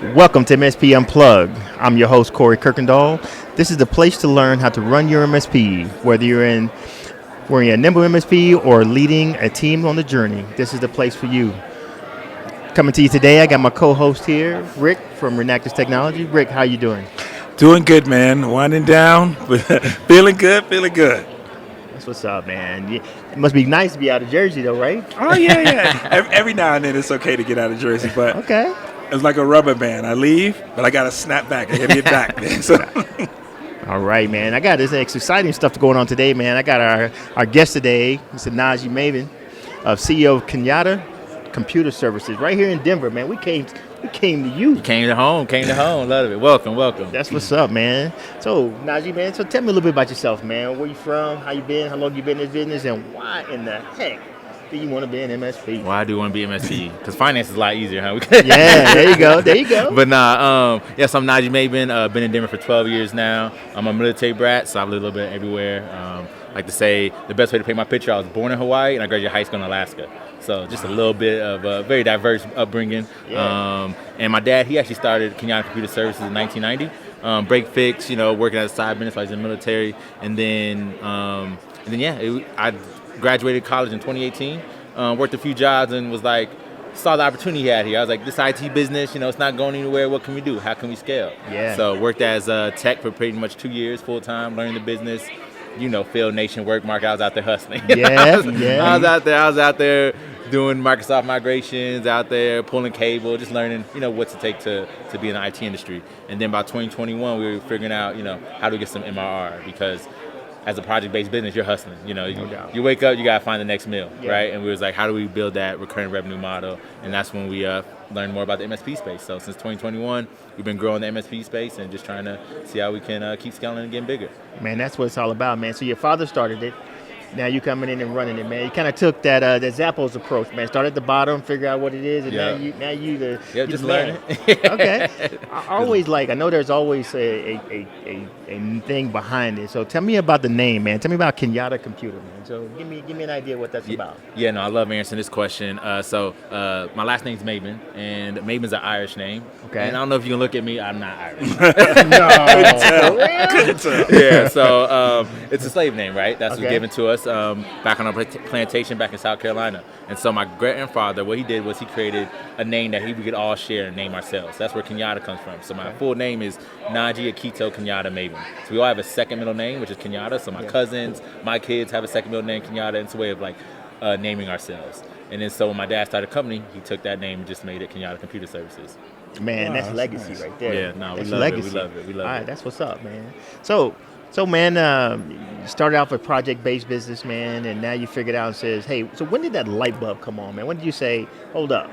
Welcome to MSP Unplugged. I'm your host, Corey Kirkendoll. This is the place to learn how to run your MSP, whether you're a nimble MSP or leading a team on the journey. This is the place for you. Coming to you today, I got my co-host here, Rick from Renactus Technology. Rick, how you doing? Doing good, man. Winding down, but feeling good. That's what's up, man. It must be nice to be out of Jersey, though, right? Oh, yeah. Every now and then it's okay to get out of Jersey, but Okay. it's like a rubber band. I leave, but I got to snap back. I got to get back, man. So. All right, man. I got this exciting stuff going on today, man. I got our guest today, Mr. Nahjee Maybin, CEO of Kenyatta Computer Services, right here in Denver, man. We came to you. Came to home. Love it. Welcome. That's what's up, man. So, Nahjee, man, so tell me a little bit about yourself, man. Where you from? How you been? How long you been in this business? And why in the heck do you want to be an MSP? Why do you want to be MSP? Because finance is a lot easier, huh? Yeah, there you go. But yes, I'm Nahjee Maybin. Been in Denver for 12 years now. I'm a military brat, so I've lived a little bit everywhere. I like to say the best way to paint my picture, I was born in Hawaii and I graduated high school in Alaska. So just a little bit of a very diverse upbringing. Yeah. And my dad, he actually started Kenyatta Computer Services in 1990. Break fix, working as a side business while I was in the military. I graduated college in 2018. Worked a few jobs and was like, saw the opportunity he had here. I was like, this IT business, it's not going anywhere. What can we do? How can we scale? Yeah. So worked as a tech for pretty much 2 years full time, learning the business. Field Nation work market. I was out there hustling. I was out there doing Microsoft migrations, out there pulling cable, just learning, what to take to be in the IT industry. And then by 2021, we were figuring out, how to get some MRR, because as a project-based business, you're hustling. You wake up, you gotta find the next meal, right? And we was like, how do we build that recurring revenue model? And that's when we learned more about the MSP space. So since 2021, we've been growing the MSP space and just trying to see how we can keep scaling and getting bigger. Man, that's what it's all about, man. So your father started it. Now you coming in and running it, man. You kind of took that Zappos approach, man. Start at the bottom, figure out what it is, and now you just learn it. Okay. I know there's always a thing behind it. So tell me about the name, man. Tell me about Kenyatta Computer, man. So give me an idea what that's about. Yeah, no, I love answering this question. My last name's Maybin, and Maybin's an Irish name. Okay. And I don't know if you can look at me. I'm not Irish. No. Couldn't tell. Yeah. So it's a slave name, right? That's what's given to us. Back on a plantation back in South Carolina. And so my grandfather, what he did was he created a name that we could all share and name ourselves. That's where Kenyatta comes from. So my full name is Nahjee Kenyatta Maybin. So we all have a second middle name, which is Kenyatta. So my cousins, my kids have a second middle name, Kenyatta. It's a way of naming ourselves. And then so when my dad started a company, he took that name and just made it Kenyatta Computer Services. Man, that's legacy right there. Yeah, no, we love it. We love it. All right, that's what's up, man. So man, you started out with project-based business, man, and now you figured out and says, hey, so when did that light bulb come on, man? When did you say, hold up,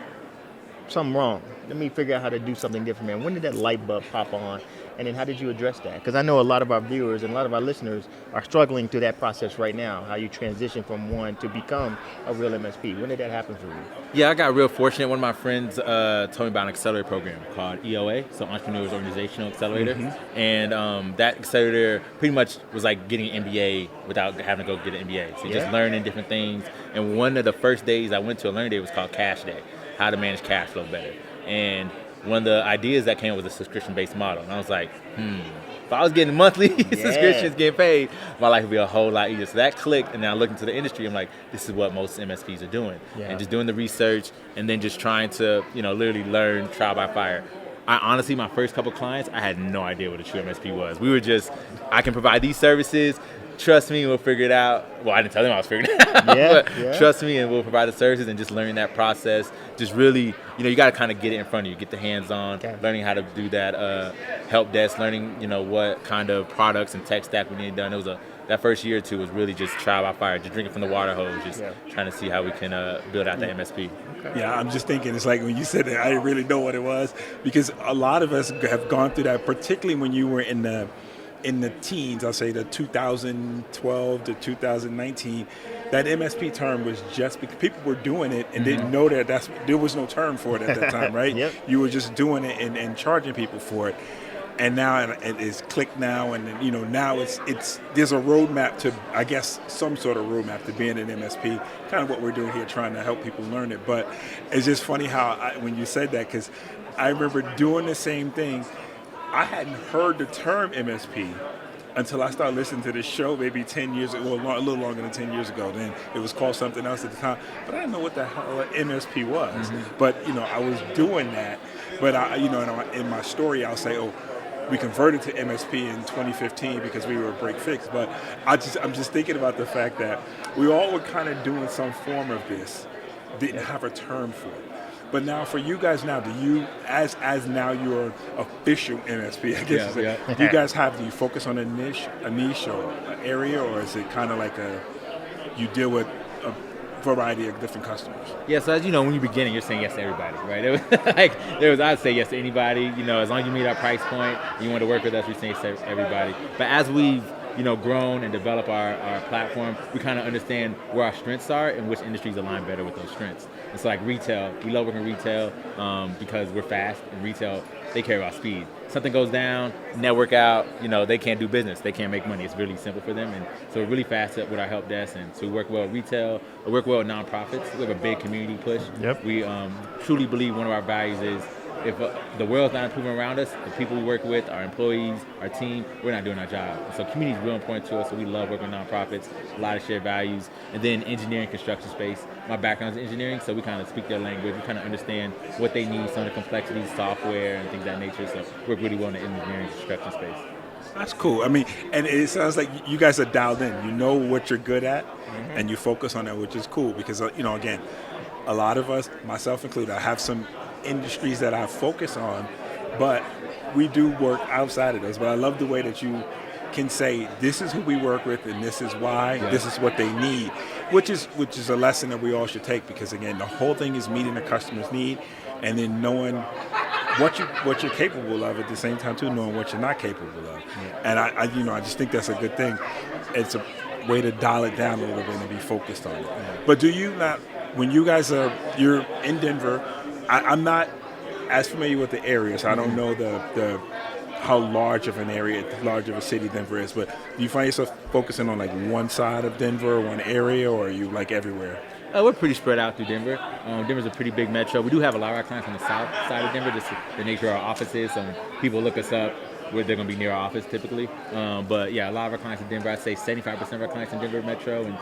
something wrong? Let me figure out how to do something different, man. When did that light bulb pop on? And then how did you address that? Because I know a lot of our viewers and a lot of our listeners are struggling through that process right now, how you transition from one to become a real MSP. When did that happen for you? Yeah, I got real fortunate. One of my friends told me about an accelerator program called EOA, so Entrepreneurs Organizational Accelerator. Mm-hmm. And that accelerator pretty much was like getting an MBA without having to go get an MBA. So just learning different things. And one of the first days I went to a learning day was called Cash Day, how to manage cash flow better. And one of the ideas that came up was a subscription-based model. And I was like, if I was getting monthly subscriptions getting paid, my life would be a whole lot easier. So that clicked, and then I looked into the industry. I'm like, this is what most MSPs are doing. Yeah. And just doing the research and then just trying to, literally learn trial by fire. I honestly, my first couple clients, I had no idea what a true MSP was. We were just, I can provide these services. Trust me, we'll figure it out. Well, I didn't tell them I was figuring it out. But trust me, and we'll provide the services, and just learning that process. Just really, you got to kind of get it in front of you, get the hands on, learning how to do that help desk, learning, what kind of products and tech stack we need done. It was that first year or two was really just trial by fire, just drinking from the water hose, just trying to see how we can build out the MSP. Okay. Yeah, I'm just thinking, it's like when you said that, I didn't really know what it was, because a lot of us have gone through that, particularly when you were in the teens, I'll say the 2012 to 2019, that MSP term was just because people were doing it and didn't know that there was no term for it at that time, right? You were just doing it and charging people for it. and now it's clicked now, and then, now it's there's a roadmap to, I guess, some sort of roadmap to being an MSP. Kind of what we're doing here, trying to help people learn it. But it's just funny how when you said that, because I remember doing the same thing. I hadn't heard the term MSP until I started listening to this show maybe 10 years ago, well, a little longer than 10 years ago. Then it was called something else at the time, but I didn't know what the hell an MSP was. But I was doing that. But in my story, I'll say, we converted to MSP in 2015 because we were break fix. But I'm just thinking about the fact that we all were kind of doing some form of this, didn't have a term for it. But now for you guys now, do you, as now you're official MSP, I guess, do you focus on a niche or an area, or is it kind of like you deal with a variety of different customers? Yeah, so as you know, when you're beginning, you're saying yes to everybody, right? I'd say yes to anybody, as long as you meet our price point, you want to work with us, we say yes to everybody. But as we've grown and develop our platform, we kind of understand where our strengths are and which industries align better with those strengths. It's like retail. We love working retail because we're fast. In retail, they care about speed. Something goes down, network out, they can't do business. They can't make money. It's really simple for them. And so we're really fast with our help desk. And so we work well with retail. We work well with nonprofits. We have a big community push. Yep. We truly believe one of our values is if the world's not improving around us, the people we work with, our employees, our team, we're not doing our job. And so community is real important to us, so we love working with nonprofits, a lot of shared values. And then engineering, construction space. My background is engineering, so we kind of speak their language. We kind of understand what they need, some of the complexities, software, and things of that nature. So we work really well in the engineering and construction space. That's cool. I mean, and it sounds like you guys are dialed in. You know what you're good at, and you focus on that, which is cool because, again, a lot of us, myself included, I have some industries that I focus on, but we do work outside of those. But I love the way that you can say, this is who we work with and this is why, this is what they need, which is a lesson that we all should take, because again, the whole thing is meeting the customer's need and then knowing what you're capable of at the same time too, knowing what you're not capable of. And I just think that's a good thing. It's a way to dial it down a little bit and be focused on it. But do you not, when you guys you're in Denver, I'm not as familiar with the area, so I don't know the how large of an area, large of a city Denver is, but do you find yourself focusing on like one side of Denver, one area, or are you like everywhere? We're pretty spread out through Denver. Denver's a pretty big metro. We do have a lot of our clients on the south side of Denver, just the nature of our offices. So when people look us up, they're going to be near our office typically. But yeah, a lot of our clients in Denver, I'd say 75% of our clients in Denver metro and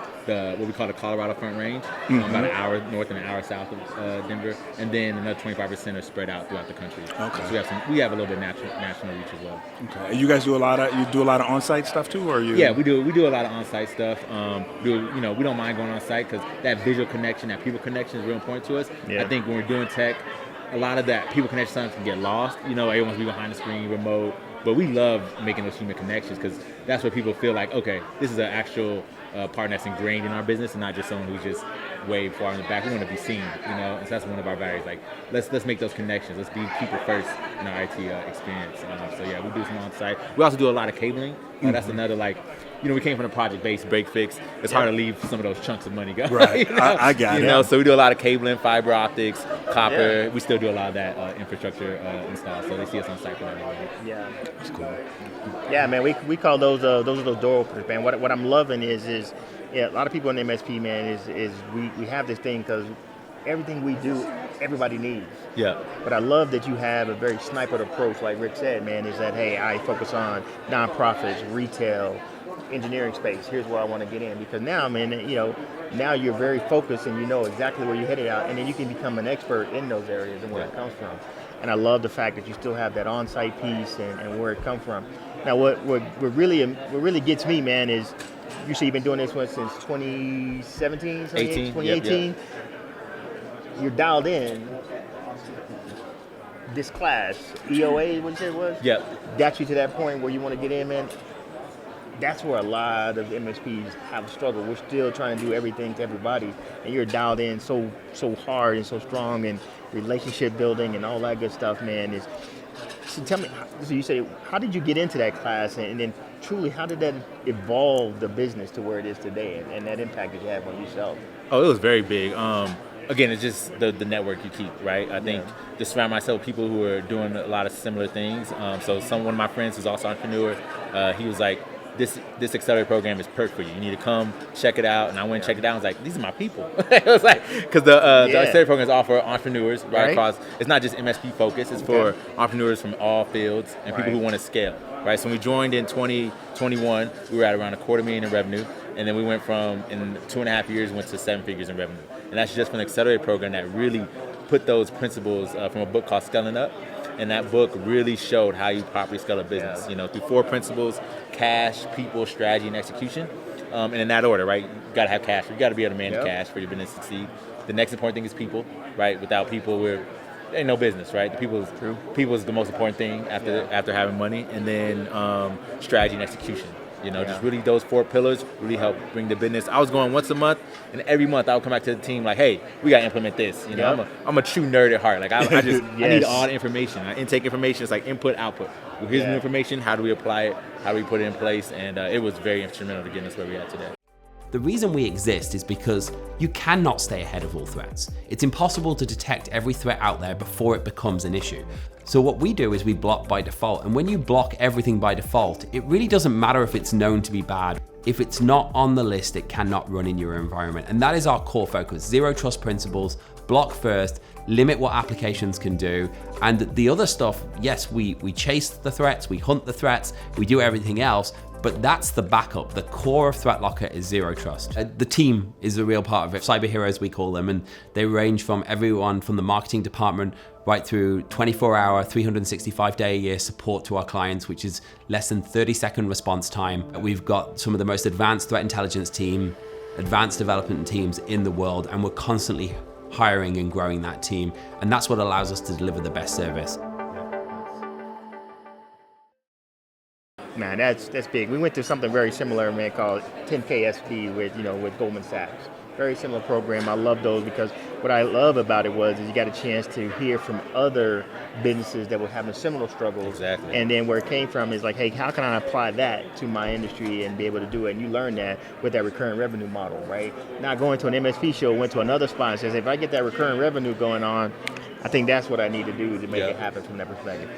what we call the Colorado Front Range, about an hour north and an hour south of Denver. And then another 25% are spread out throughout the country. Okay. So we have a little bit of national reach as well. Okay. And you guys do a lot of on-site stuff too, or you? Yeah, we do a lot of on-site stuff. We don't mind going on-site because that visual connection, that people connection is real important to us. Yeah. I think when we're doing tech, a lot of that people connection sometimes can get lost. Everyone's behind the screen, remote. But we love making those human connections because that's where people feel like, okay, this is an actual partner that's ingrained in our business and not just someone who's just way far in the back. We want to be seen, and so that's one of our values. Like, let's make those connections. Let's be people first in our IT experience. So yeah, we do some on-site. We also do a lot of cabling. That's another we came from a project-based break fix. It's hard to leave some of those chunks of money go. Right, I got it. So we do a lot of cabling, fiber optics, copper. Yeah. We still do a lot of that infrastructure install. So they see us on site for that. Yeah, that's cool. Yeah, man, we call those are those door openers, man. What I'm loving is a lot of people in the MSP, man, is we have this thing because everything we do, everybody needs. Yeah. But I love that you have a very snipered approach, like Rick said, man, is that, hey, I focus on nonprofits, retail, engineering space. Here's where I want to get in, because now, man, now you're very focused and you know exactly where you're headed out, and then you can become an expert in those areas and where it comes from. And I love the fact that you still have that on-site piece and where it comes from. Now, what really gets me, man, is you say you've been doing this one since 2017, 2018. Yep. You're dialed in. This class, EOA, what you said it was? Yep. Got you to that point where you want to get in, man. That's where a lot of MSPs have a struggle. We're still trying to do everything to everybody, and you're dialed in so hard and so strong, and relationship building and all that good stuff, man. So tell me, so you say, how did you get into that class, and then truly, how did that evolve the business to where it is today, and that impact that you have on yourself? Oh, it was very big. again, it's just the network you keep, right? I think just surround myself with people who are doing a lot of similar things. So one of my friends who's also an entrepreneur, he was like, this accelerator program is perfect for you. You need to come check it out. And I went and checked it out. I was like, these are my people. It was like, because the accelerator program is all for entrepreneurs right across. It's not just MSP focused. It's for entrepreneurs from all fields and people who want to scale, right? So when we joined in 2021, we were at around $250,000 in revenue. And then we went from, in 2.5 years, went to 7 figures in revenue. And that's just from the accelerator program that really put those principles from a book called Scaling Up. And that book really showed how you properly scale a business, through 4 principles: cash, people, strategy, and execution. And in that order, right? You gotta have cash. You gotta be able to manage cash for your business to succeed. The next important thing is people, right? Without people, there ain't no business, right? People is the most important thing after having money. And then strategy and execution. Just really those 4 pillars really help bring the business. I was going once a month, and every month I would come back to the team like, hey, we got to implement this. I'm a true nerd at heart. Like I just I need all the information. I intake information. It's like input, output. Well, here's new information. How do we apply it? How do we put it in place? And it was very instrumental to getting us where we are today. The reason we exist is because you cannot stay ahead of all threats. It's impossible to detect every threat out there before it becomes an issue. So what we do is we block by default. And when you block everything by default, it really doesn't matter if it's known to be bad. If it's not on the list, it cannot run in your environment. And that is our core focus. Zero trust principles, block first, limit what applications can do. And the other stuff, yes, we chase the threats, we hunt the threats, we do everything else, but that's the backup. The core of ThreatLocker is zero trust. The team is the real part of it. Cyber heroes, we call them, and they range from everyone from the marketing department right through 24-hour, 365-day-a-year support to our clients, which is less than 30-second response time. We've got some of the most advanced threat intelligence team, advanced development teams in the world, and we're constantly hiring and growing that team. And that's what allows us to deliver the best service. Man, that's big. We went through something very similar, man, called 10KSD with Goldman Sachs. Very similar program. I love those because what I love about it is you got a chance to hear from other businesses that were having similar struggles. Exactly. And then where it came from is like, hey, how can I apply that to my industry and be able to do it? And you learn that with that recurring revenue model, right? Not going to an MSP show, went to another spot and says, if I get that recurring revenue going on, I think that's what I need to do to make it happen from that perspective.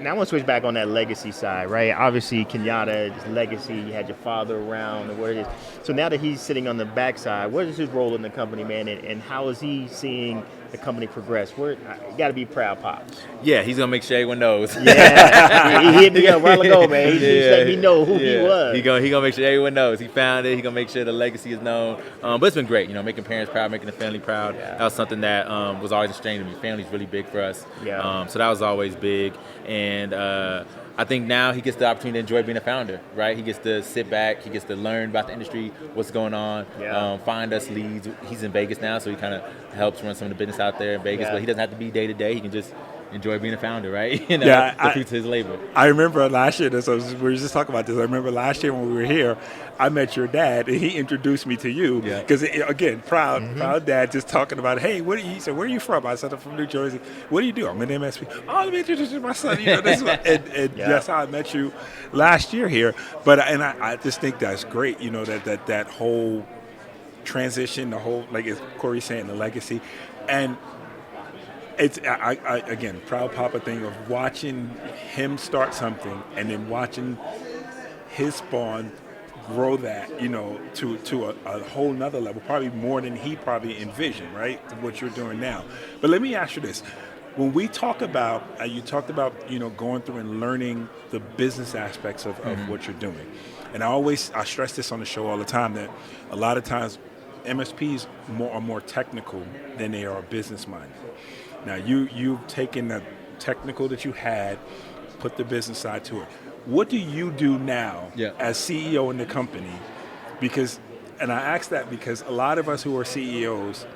Now I want to switch back on that legacy side, right? Obviously, Kenyatta is legacy. You had your father around and where it is. So now that he's sitting on the backside, what is his role in the company, man? And how is he seeing the company progress? You got to be proud, Pops. Yeah, he's going to make sure everyone knows. Yeah, he hit me up a while ago, man. He let me know who he was. He's going to make sure everyone knows. He found it. He's going to make sure the legacy is known. But it's been great, making parents proud, making the family proud. Yeah. That was something that was always a strain to me. Family's really big for us. Yeah. So that was always big. And I think now he gets the opportunity to enjoy being a founder, right? He gets to sit back, he gets to learn about the industry, what's going on, find us leads. He's in Vegas now, so he kind of helps run some of the business out there in Vegas, but he doesn't have to be day to day. He can just enjoy being a founder, right? The fruits of his labor. I remember last year, we were just talking about this. I remember last year when we were here, I met your dad, and he introduced me to you. Because, again, proud dad, just talking about, hey, he said, where are you from? I said, I'm from New Jersey. What do you do? I'm in MSP. Oh, let me introduce you to my son. That's how I met you last year here. But I just think that's great, that whole transition, the whole, like Corey's saying, the legacy. And it's again, proud papa thing of watching him start something and then watching his spawn grow that, to a whole nother level, probably more than he probably envisioned, right? What you're doing now. But let me ask you this. When we talk about, you talked about, going through and learning the business aspects of what you're doing. And I stress this on the show all the time, that a lot of times MSPs are more technical than they are business-minded. Now, you've taken the technical that you had, put the business side to it. What do you do now as CEO in the company? And I ask that because a lot of us who are CEOs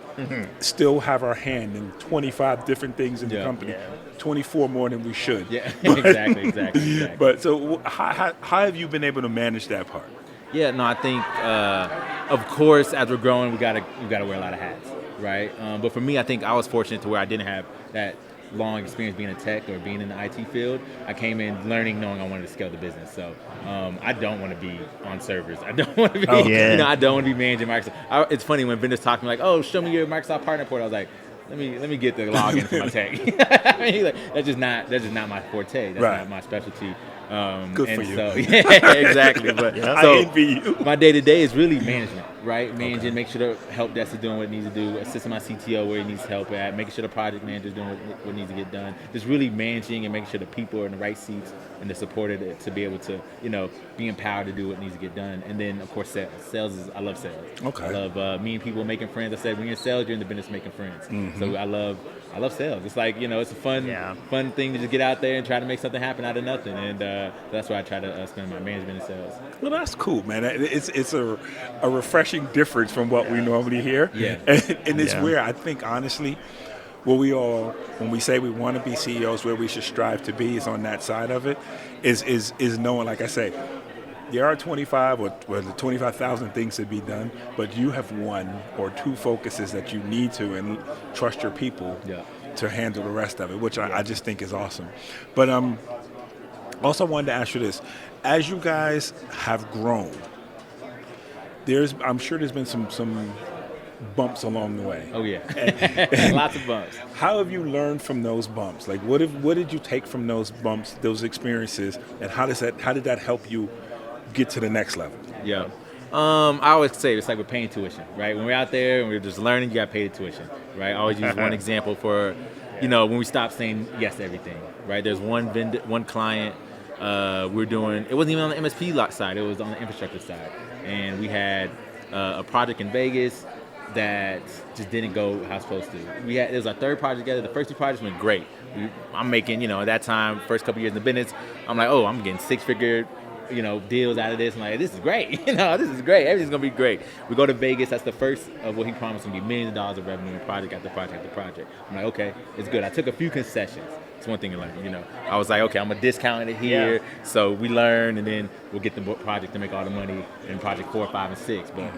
still have our hand in 25 different things in the company, 24 more than we should. Yeah, exactly. But so how have you been able to manage that part? Yeah, no, I think, of course, as we're growing, we gotta wear a lot of hats, right? But for me, I think I was fortunate to where I didn't have that long experience being a tech or being in the IT field. I came in learning, knowing I wanted to scale the business. So I don't want to be on servers. I don't want to be, I don't want to be managing Microsoft. It's funny when vendors talk to me like, oh, show me your Microsoft partner port. I was like, let me get the login for my tech. I mean, like, that's just not my forte. That's not my specialty. Good for you. So, yeah, exactly. But so I envy you. my day to day is really management, right? Managing, make sure the help desk is doing what it needs to do, assisting my CTO where he needs help at, making sure the project manager is doing what needs to get done. Just really managing and making sure the people are in the right seats and they're supported to be able to, be empowered to do what needs to get done. And then, of course, sales. I love sales. Okay. I love meeting people, making friends. I said, when you're in sales, you're in the business making friends. Mm-hmm. So I love sales. It's like, it's a fun thing to just get out there and try to make something happen out of nothing. And that's why I try to spend my management and sales. Well, that's cool, man. It's a refreshing difference from what we normally hear. Yeah. And it's where I think, honestly, when we say we want to be CEOs, where we should strive to be is on that side of it, is knowing, like I say, there are 25 or 25,000 things to be done, but you have one or two focuses that you need to, and trust your people to handle the rest of it, which I just think is awesome. But also wanted to ask you this. As you guys have grown, I'm sure there's been some bumps along the way. Oh yeah, lots of bumps. How have you learned from those bumps? Like, what did you take from those bumps, those experiences, and how did that help you get to the next level? Yeah. I always say it's like we're paying tuition, right? When we're out there and we're just learning, you got to pay the tuition, right? I always use one example for, when we stop saying yes to everything, right? There's one client we're doing, it wasn't even on the MSP side, it was on the infrastructure side. And we had a project in Vegas that just didn't go how it's supposed to. It was our third project together. The first two projects went great. I'm making, at that time, first couple years in the business, I'm like, I'm getting six-figure deals out of this. I'm like, this is great. This is great. Everything's going to be great. We go to Vegas. That's the first of what he promised to be millions of dollars of revenue in project after project after project. I'm like, okay, it's good. I took a few concessions. It's one thing in life, I was like, okay, I'm going to discount it here. Yeah. So we learn, and then we'll get the project to make all the money in project 4, 5, and 6. But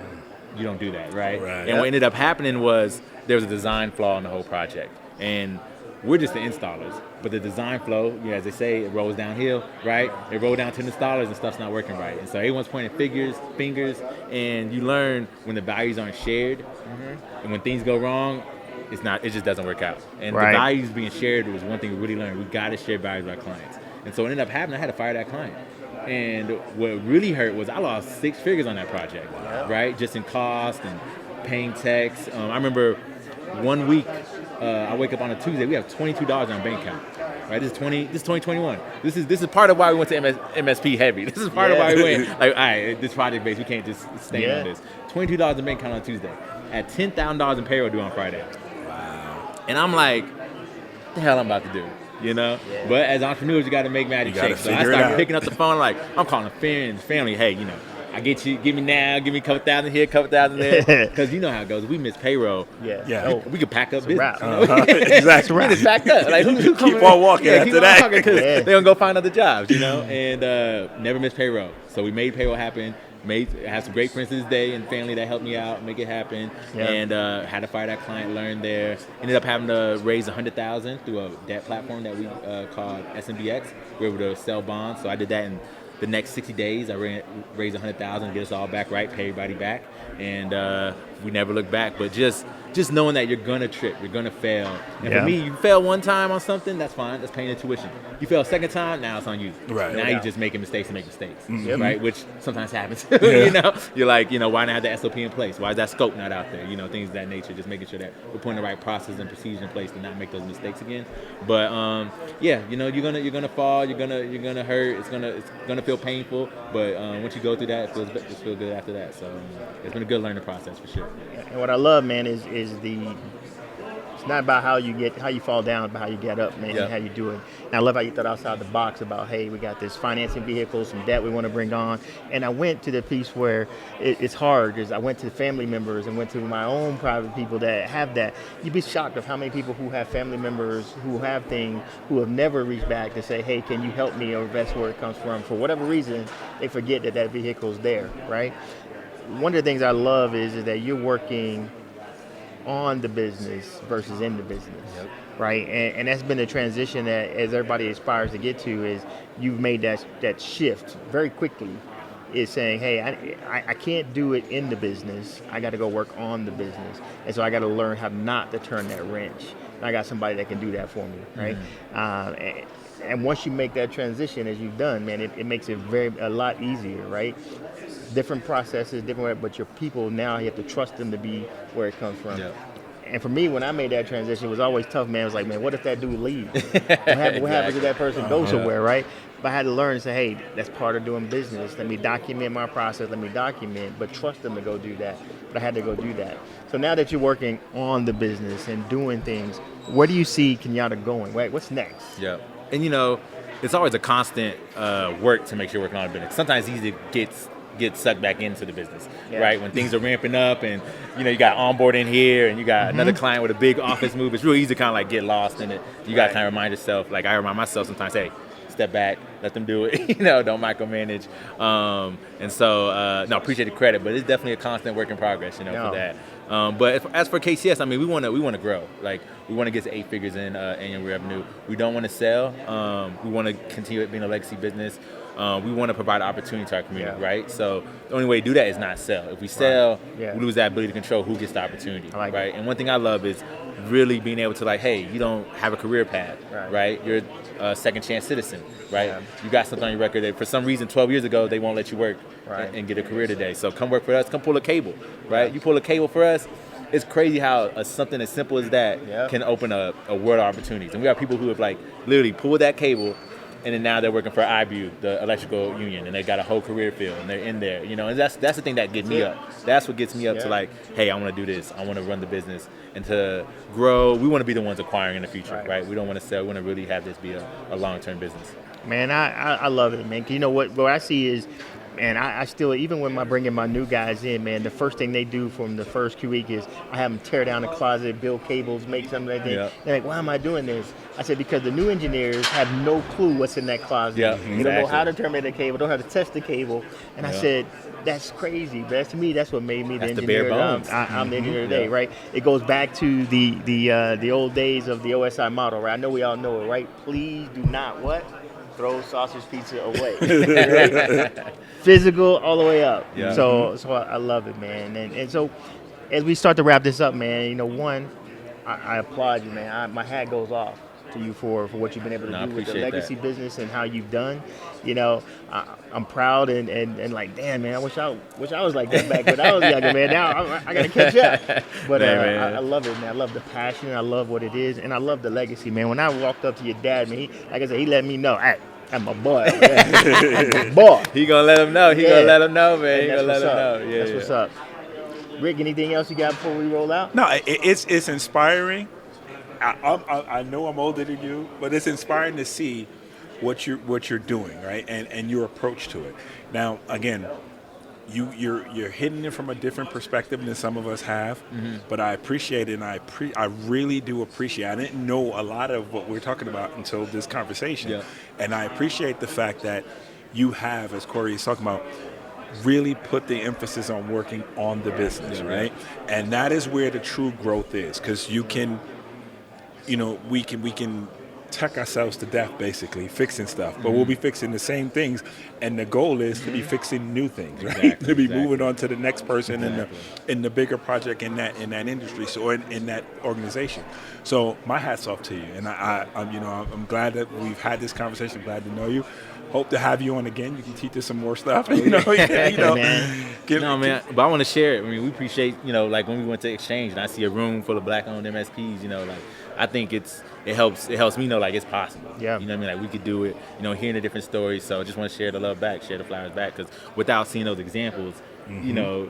you don't do that, right? And what ended up happening was there was a design flaw in the whole project. And we're just the installers, but the design flow, as they say, it rolls downhill, right? It rolled down to the installers and stuff's not working right. And so everyone's pointing fingers, and you learn when the values aren't shared, and when things go wrong, it just doesn't work out. And the values being shared was one thing we really learned. We got to share values with our clients. And so what ended up happening, I had to fire that client. And what really hurt was I lost 6 figures on that project, right? Just in cost and paying techs. I remember 1 week, I wake up on a Tuesday, we have $22 in our bank account, right? This is 2021. This is part of why we went to MSP heavy. This is part of why we went, like, all right, this project base, we can't just stay on this. $22 in bank account on Tuesday. At $10,000 in payroll due on Friday. Wow. And I'm like, what the hell I'm about to do? But as entrepreneurs, you got to make magic shakes. So I started picking up the phone, like, I'm calling friends, family, hey, I get you, give me now, give me a couple thousand here, a couple thousand there. Because you know how it goes. If we miss payroll, we could pack up business. Exactly. We just packed up. Like, who keep on walking after that. Because they're going to go find other jobs, and never miss payroll. So we made payroll happen. I have some great friends to this day and family that helped me out, make it happen, and had to fire that client, learn there. Ended up having to raise $100,000 through a debt platform that we called SMBX. We were able to sell bonds, so I did that in the next 60 days. I raised $100,000, get us all back right, pay everybody back, and we never looked back. But just knowing that you're gonna trip, you're gonna fail. And for me, you fail one time on something, that's fine. That's paying the tuition. You fail a second time, now it's on you. Right. Now you're just making mistakes and make mistakes, right? Which sometimes happens. You're like, why not have the SOP in place? Why is that scope not out there? Things of that nature. Just making sure that we're putting the right process and procedure in place to not make those mistakes again. But you're gonna fall, you're gonna hurt. It's gonna feel painful. But once you go through that, it feels good after that. So it's been a good learning process for sure. And what I love, man, is it's not about how you fall down, but how you get up, man, and how you do it. And I love how you thought outside the box about, hey, we got this financing vehicle, some debt we want to bring on. And I went to the piece where it's hard, because I went to family members and went to my own private people that have that. You'd be shocked of how many people who have family members who have things, who have never reached back to say, hey, can you help me, or that's where it comes from. For whatever reason, they forget that vehicle's there, right? One of the things I love is that you're working on the business versus in the business, right? And that's been the transition that as everybody aspires to get to is you've made that shift very quickly. Is saying, hey, I can't do it in the business. I got to go work on the business, and so I got to learn how not to turn that wrench. And I got somebody that can do that for me, right? And once you make that transition, as you've done, man, it makes it a lot easier, right? Different processes, different, but your people now you have to trust them to be where it comes from. Yep. And for me, when I made that transition, it was always tough, man. It was like, man, what if that dude leaves? What happens if that person goes somewhere, right? But I had to learn and say, hey, that's part of doing business. Let me document my process. Let me document, but trust them to go do that. But I had to go do that. So now that you're working on the business and doing things, where do you see Kenyatta going? Right? What's next? Yeah. And, it's always a constant work to make sure you're working on a business. Sometimes it's easy to get sucked back into the business, right? When things are ramping up and, you got onboarding here and you got another client with a big office move, it's real easy to kind of like get lost in it. You got to kind of remind yourself, like I remind myself sometimes, hey, step back, let them do it, don't micromanage. And so, appreciate the credit, but it's definitely a constant work in progress, for that. But as for KCS, we want to grow. Like we want to get to 8 figures in annual revenue. We don't want to sell. We want to continue it being a legacy business. We want to provide opportunity to our community, right? So the only way to do that is not sell. If we sell, we lose that ability to control who gets the opportunity, right? And one thing I love is really being able to hey, you don't have a career path, right? You're a second chance citizen, right? Yeah. You got something on your record that for some reason 12 years ago they won't let you work and get a career today. So come work for us, come pull a cable, right? You pull a cable for us. It's crazy how something as simple as that can open a world of opportunities. And we have people who have literally pulled that cable and then now they're working for IBU, the electrical union, and they got a whole career field, and they're in there, and that's the thing that gets me up. That's what gets me up to hey, I want to do this. I want to run the business and to grow. We want to be the ones acquiring in the future, right? We don't want to sell. We want to really have this be a long-term business. Man, I love it, man. You know what I see is, man, I still, even when I bring in my new guys in, man, the first thing they do from the first week is I have them tear down the closet, build cables, make something like that. Yep. They're like, why am I doing this? I said, because the new engineers have no clue what's in that closet. They don't know how to terminate the cable, don't know how to test the cable. And I said, that's crazy. But to me, that's what made me the engineer. The bare bones. I'm the engineer today, right? It goes back to the old days of the OSI model, right? I know we all know it, right? Please do not what? Throw sausage pizza away. Physical all the way up. Yeah. So I love it, man. And so as we start to wrap this up, man, one, I applaud you, man. My hat goes off to you for what you've been able to do with the legacy business and how you've done. I'm proud and like, damn, man, I wish I was like that back when I was younger, man. Now I got to catch up. But I love it, man. I love the passion. I love what it is. And I love the legacy, man. When I walked up to your dad, man, like I said, he let me know, hey, I'm my boy. I'm my boy. He gonna let him know. He gonna let him know, man. He gonna let him know. Yeah, that's what's up. Rick, anything else you got before we roll out? No, it's inspiring. I know I'm older than you, but it's inspiring to see what you're doing, right? And your approach to it. Now, again, you're hitting it from a different perspective than some of us have, but I appreciate it, and I really do appreciate it. I didn't know a lot of what we're talking about until this conversation, and I appreciate the fact that you have, as Corey is talking about, really put the emphasis on working on the business, right? And that is where the true growth is, because you can, we can tech ourselves to death, basically fixing stuff, but we'll be fixing the same things, and the goal is to be fixing new things, right? To be moving on to the next person in the bigger project in that industry, so in that organization. So my hat's off to you, and I'm glad that we've had this conversation. I'm glad to know you. Hope to have you on again. You can teach us some more stuff. Man. But I want to share it. We appreciate, like when we went to Exchange and I see a room full of black-owned MSPs, I think it helps me know like it's possible. Yeah. Like we could do it, hearing the different stories. So I just want to share the love back, share the flowers back, because without seeing those examples,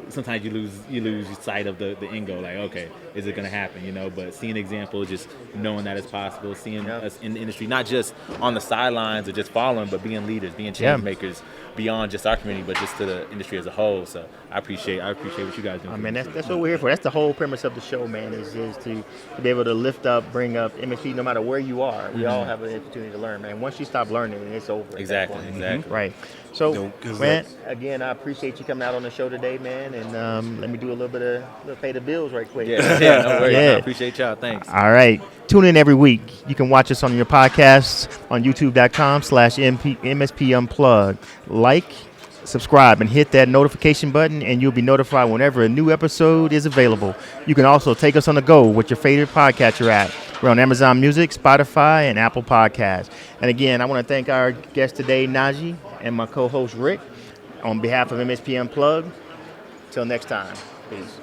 sometimes you lose sight of the end goal. Like, okay, is it going to happen? But seeing examples, just knowing that it's possible, seeing us in the industry, not just on the sidelines or just following, but being leaders, being change makers beyond just our community, but just to the industry as a whole. So I appreciate what you guys do. Man, that's what we're here for. That's the whole premise of the show, man, is to be able to lift up, bring up MSP, no matter where you are. We all have an opportunity to learn, man. Once you stop learning, it's over. Exactly. Right. So, man, again, I appreciate you coming out on the show today, man. And let me do a little pay the bills right quick. Yeah, no worries. Yeah. I appreciate y'all. Thanks. All right. Tune in every week. You can watch us on your podcasts on youtube.com/MSP Unplugged. Like, subscribe, and hit that notification button, and you'll be notified whenever a new episode is available. You can also take us on the go with your favorite podcatcher app. We're on Amazon Music, Spotify, and Apple Podcasts. And again, I want to thank our guest today, Nahjee, and my co-host, Rick, on behalf of MSP Unplugged. Till next time. Peace.